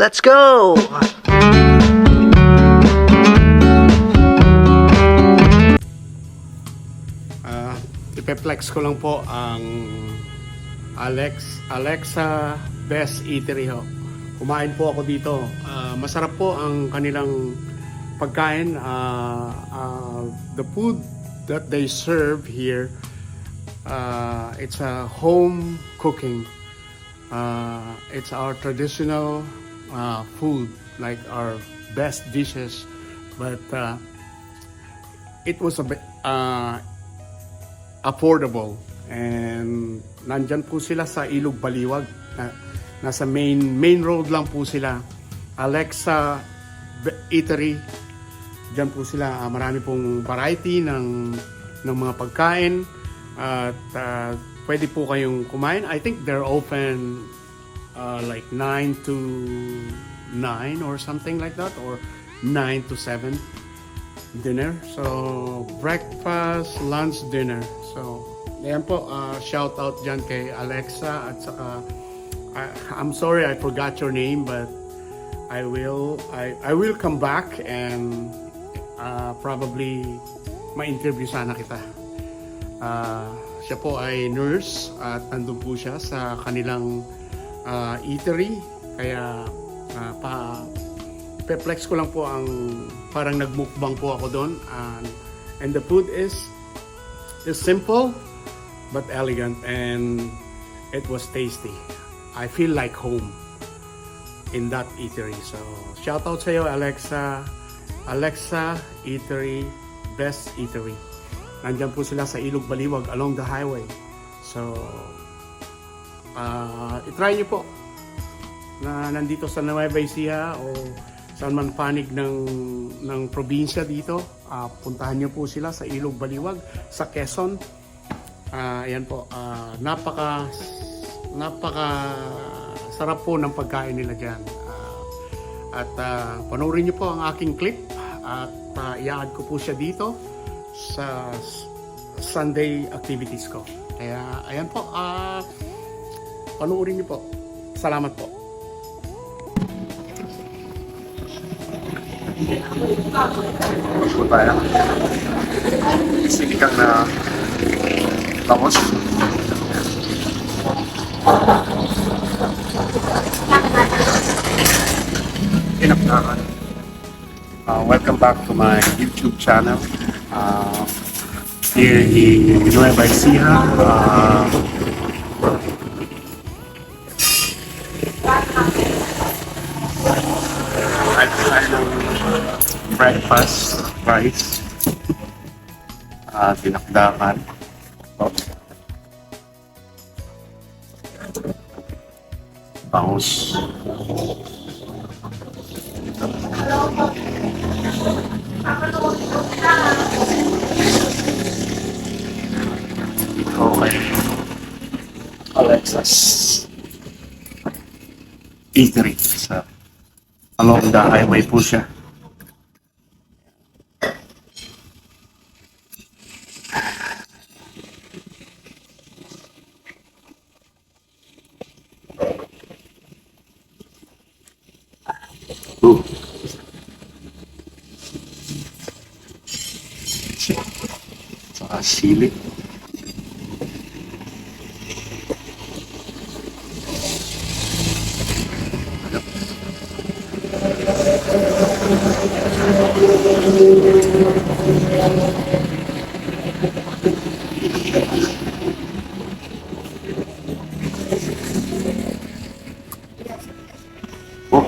Let's go! Ipeplex ko lang po ang Alexa Best Eatery ho. Kumain po ako dito. Masarap po ang kanilang pagkain. The food that they serve here, it's a home cooking. It's our traditional food, like our best dishes. But it was a bit affordable, and nandyan po sila sa Ilog Baliwag, nasa main road lang po sila. Alexa Eatery, dyan po sila. Marami pong variety ng mga pagkain, at pwede po kayong kumain. I think they're open like 9 to 9 or something like that, or 9 to 7 dinner. So breakfast, lunch, dinner. So ayan po, shout out dyan kay Alexa, at saka I'm sorry I forgot your name, but I will come back and probably ma-interview sana kita. Siya po ay nurse at nandun po siya sa kanilang eatery, kaya pe-flex ko lang po ang parang nagmukbang po ako doon, and the food is simple but elegant, and it was tasty. I feel like home in that eatery. So shout out sa iyo, Alexa Eatery, Best Eatery. Nandiyan po sila sa Ilog Baliwag along the highway. So itry niyo po na nandito sa Nueva Ecija o saan man panig ng probinsya dito. Puntahan niyo po sila sa Ilog Baliwag, sa Quezon. Ayan po, napaka sarap po ng pagkain nila dyan. At panoorin niyo po ang aking clip, at i-add ko po siya dito sa Sunday activities ko. Kaya ayan po, panoorin niyo po. Salamat po. Po tayo. Sinikang na tamos. Inaknakan. Welcome back to my YouTube channel. Here in Nueva Ecija. Breakfast, rice, dinakdakan, bangus, okay, Alexa's Eatery sa along the highway po siya. Saka sili. Oh,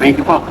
thank you po.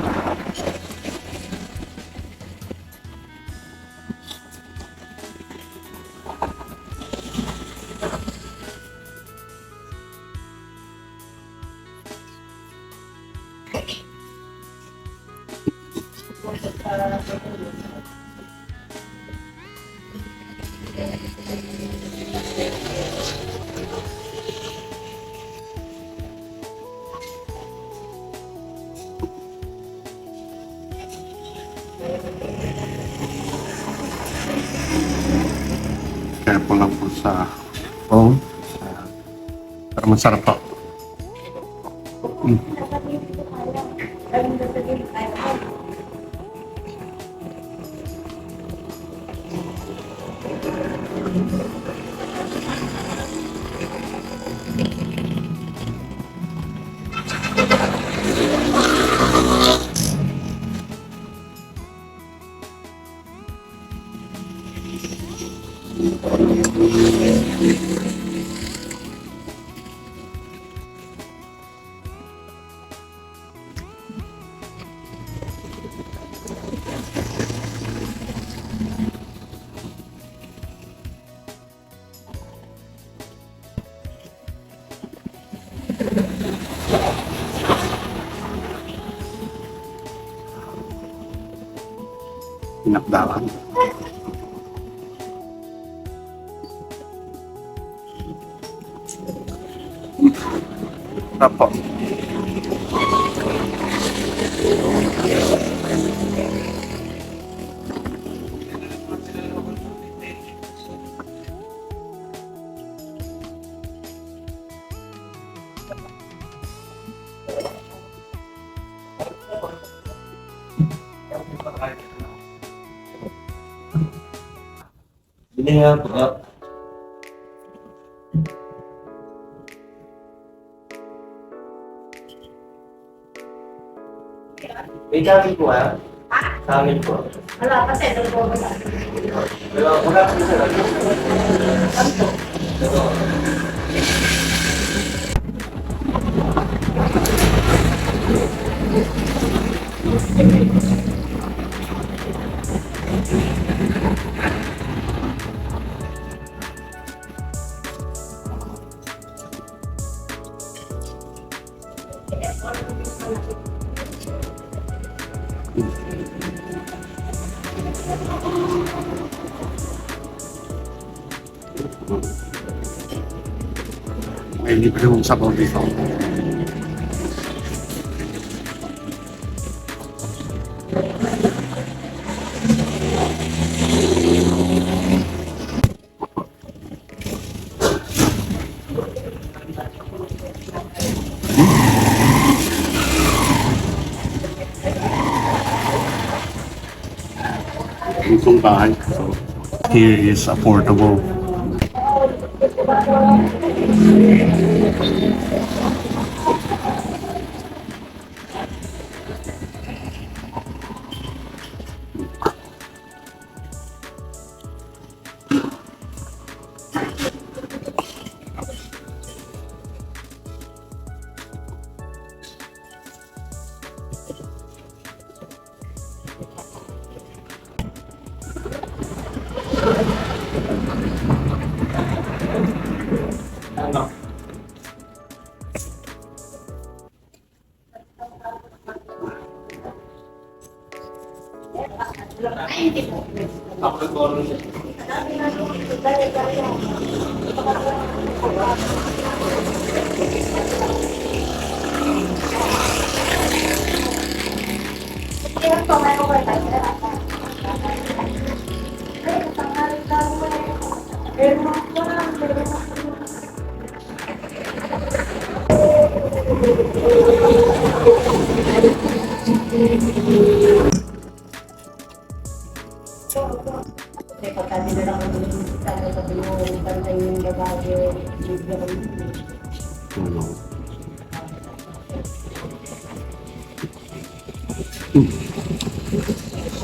Careful lang po sa phone. Pero masarap po. Pinakdakan. Apo. Hindi nga po. May sabi po ah. Sa amin po. Wala kasi, doon po wala. Wala po sa May libre mong sabaw dito. Itong bahay. So, here is affordable. Kasi pagka dinala ko dun, sabi mo, bantay yung babae, libre ko yun. Ano?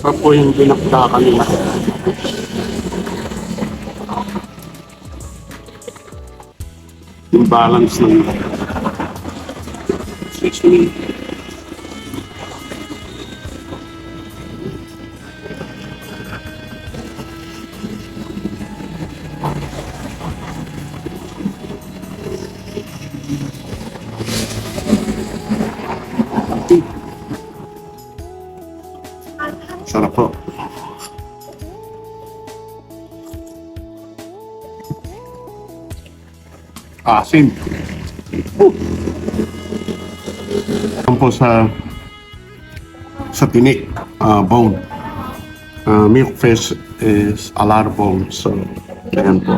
Pa po yung binakdakan nila. Yung balance ng 6 minutes. Sarap po. Asim. Yan po sa tinik, bone. Milk fish is a lot of bone, so yan po.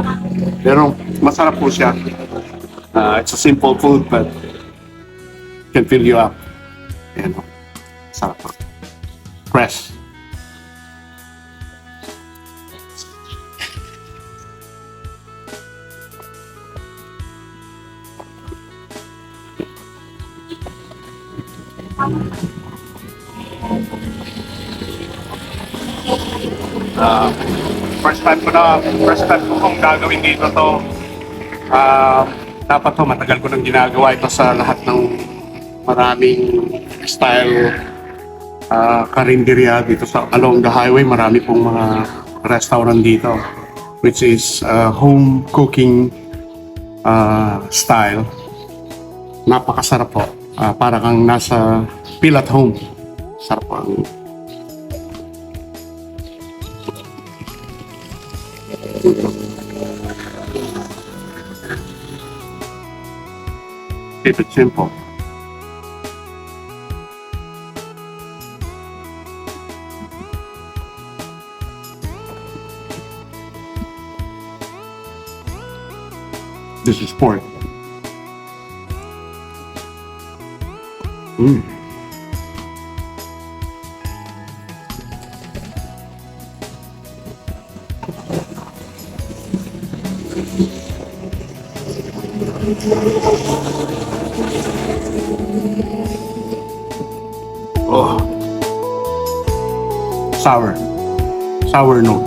Pero masarap po siya. It's a simple food but can fill you up. Yan po. Sarap po. Fresh. First time ko kung gagawin dito to. Dapat to, matagal ko nang ginagawa ito sa lahat ng maraming style karinderya dito sa along the highway. Marami pong mga restaurant dito which is home cooking style. Napakasarap po. Para kang nasa feel at home. Sarap po ang keep it simple. This is pork. Oh. Sour note.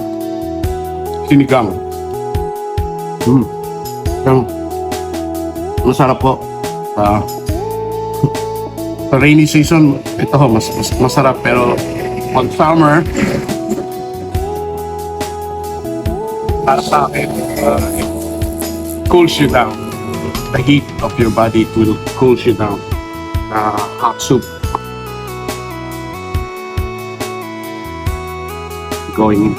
Sinigang. Masarap po. Sa rainy season, ito mas masarap, pero pag summer, para sa akin, it cools you down. The heat of your body, it will cool you down. Hot soup. Going in.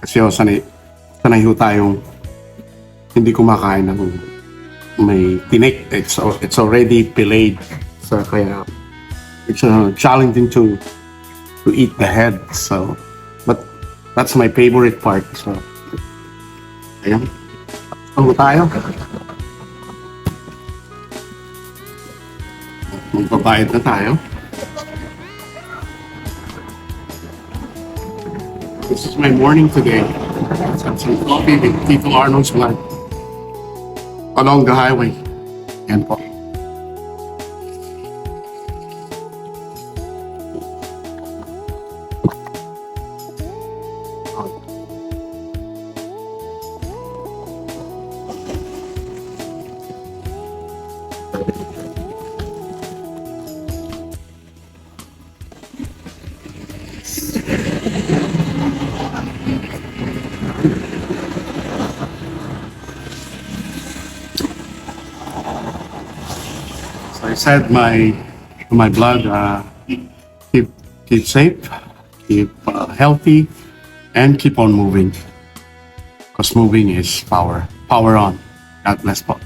Kasi sanay ho tayong hindi kumakain ng may tinik. It's already delayed. So kaya it's challenging to eat the head. So, but that's my favorite part. So, ayan. Ano tayo? Magbabayad na tayo. This is my morning today. Some coffee with Tito Arnold's blood along the highway. Yan po. So I said my blood, keep safe, keep healthy, and keep on moving. Because moving is power. Power on. God bless po.